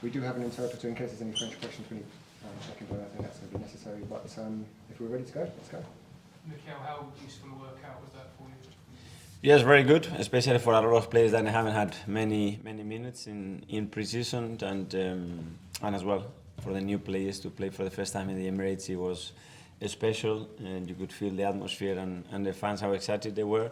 We do have an interpreter in case there's any French questions. We need checking whether I think that's going to be necessary. But if we're ready to go, let's go. Mikel, how useful a workout was that for you? Yes, very good, especially for a lot of players that haven't had many minutes in pre-season, and as well for the new players to play for the first time in the Emirates. It was special, and you could feel the atmosphere and the fans how excited they were.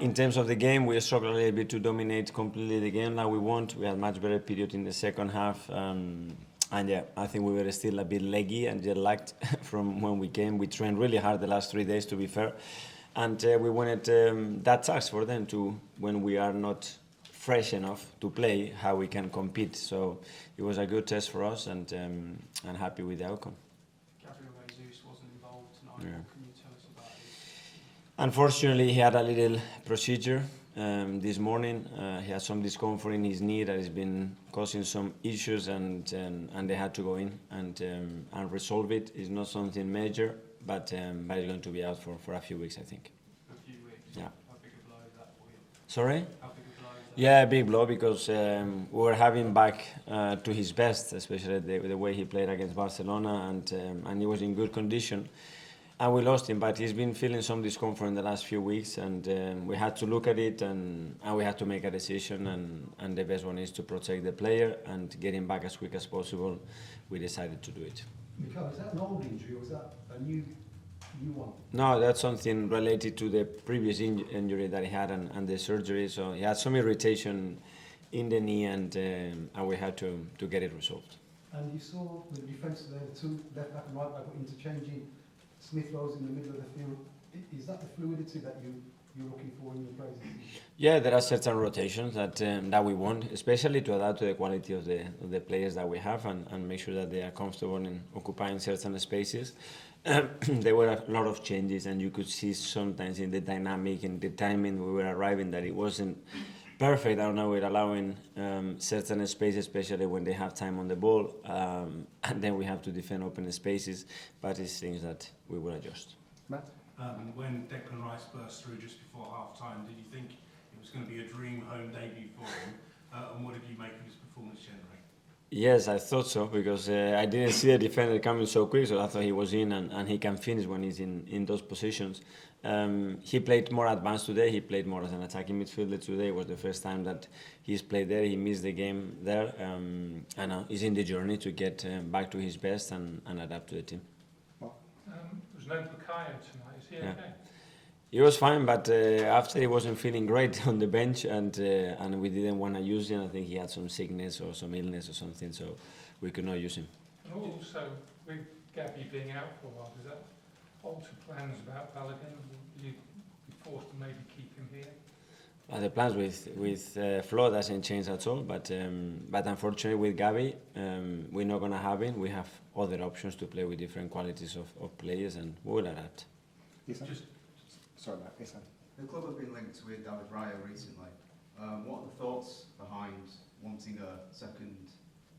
In terms of the game, we struggled a little bit to dominate completely the game like we want. We had much better period in the second half. And yeah, I think we were still a bit leggy and jet-lagged from when we came. We trained really hard the last 3 days, to be fair. And we wanted that task for them to, when we are not fresh enough to play, how we can compete. So it was a good test for us, and happy with the outcome. Jesus wasn't involved tonight. Yeah. What can you tell us about it? Unfortunately, he had a little procedure this morning. He had some discomfort in his knee that has been causing some issues, and they had to go in and resolve it. It's not something major, but he's going to be out for a few weeks, I think. A few weeks? Yeah. How big a blow is that for you? Sorry? How big a blow is that? Yeah, a big blow, because we were having back to his best, especially the way he played against Barcelona, and he was in good condition. And we lost him, but he's been feeling some discomfort in the last few weeks, and we had to look at it, and we had to make a decision, and the best one is to protect the player and get him back as quick as possible. We decided to do it. Mikel, is that an old injury or is that a new one? No, that's something related to the previous injury that he had and the surgery. So he had some irritation in the knee, and we had to get it resolved. And you saw the defence there, the two left back and right back were interchanging. Smith Rowe's in the middle of the field. Is that the fluidity that you're looking for in your players? Yeah, there are certain rotations that we want, especially to adapt to the quality of the players that we have, and make sure that they are comfortable in occupying certain spaces. There were a lot of changes, and you could see sometimes in the dynamic and the timing we were arriving that it wasn't perfect. I don't know, we're allowing certain spaces, especially when they have time on the ball, and then we have to defend open spaces, but it's things that we will adjust. Matt? When Declan Rice burst through just before half-time, did you think it was going to be a dream home debut for him? And what did you make of his performance generally? Yes, I thought so, because I didn't see a defender coming so quick, so I thought he was in, and he can finish when he's in those positions. He played more advanced today. He played more as an attacking midfielder today. It was the first time that he's played there. He missed the game there, and he's in the journey to get back to his best and adapt to the team. There's no Bukayo tonight. Is he okay? He was fine, but after he wasn't feeling great on the bench, and we didn't want to use him. I think he had some sickness or some illness or something, so we could not use him. And also, with Gabby being out for a while, does that alter plans about Balogun? Will you be forced to maybe keep him here? The plans with Flo doesn't change at all, but unfortunately with Gabby, we're not going to have him. We have other options to play with different qualities of players, and we'll adapt. Yes, sorry, Matt. Yes, the club have been linked with David Raya recently. What are the thoughts behind wanting a second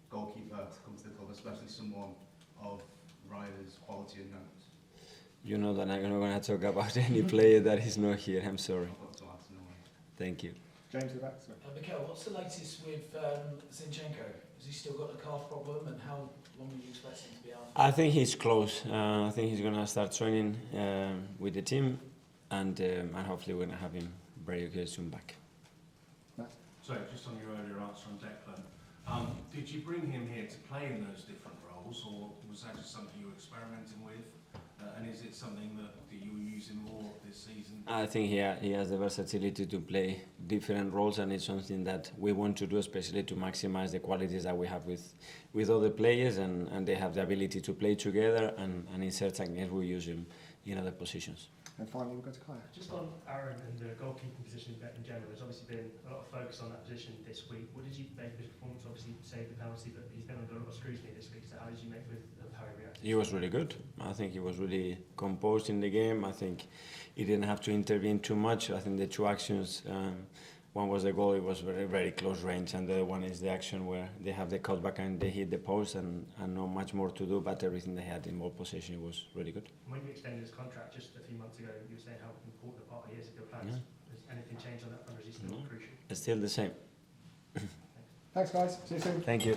goalkeeper to come to the club, especially someone of Raya's quality and notes? You know that I'm not going to talk about any player that is not here. I'm sorry. Thank you. James, you're back. Sorry. Mikel, what's the latest with Zinchenko? Has he still got a calf problem, and how long are you expecting to be out? I think he's close. I think he's going to start training with the team, and hopefully we're going to have him very soon back. So, just on your earlier answer on Declan, did you bring him here to play in those different roles, or was that just something you were experimenting with? And is it something that you were using more this season? I think he has the versatility to play different roles, and it's something that we want to do, especially to maximize the qualities that we have with other players, and they have the ability to play together, and in certain games we use him in other positions. And finally, we'll go to Kaya. Just on Aaron and the goalkeeping position in general, there's obviously been a lot of focus on that position this week. What did you make of his performance? Obviously, saved the penalty, but he's been under a lot of scrutiny this week. So how did you make of how he reacted? He was really good. I think he was really composed in the game. I think he didn't have to intervene too much. I think the two actions, one was the goal, it was very, very close range, and the other one is the action where they have the cutback and they hit the post, and not much more to do, but everything they had in ball possession was really good. When you extended his contract just a few months ago, you were saying how important a part he is of your plans. Yeah. Has anything changed on that front, or is he still crucial? It's still the same. Thanks, guys. See you soon. Thank you.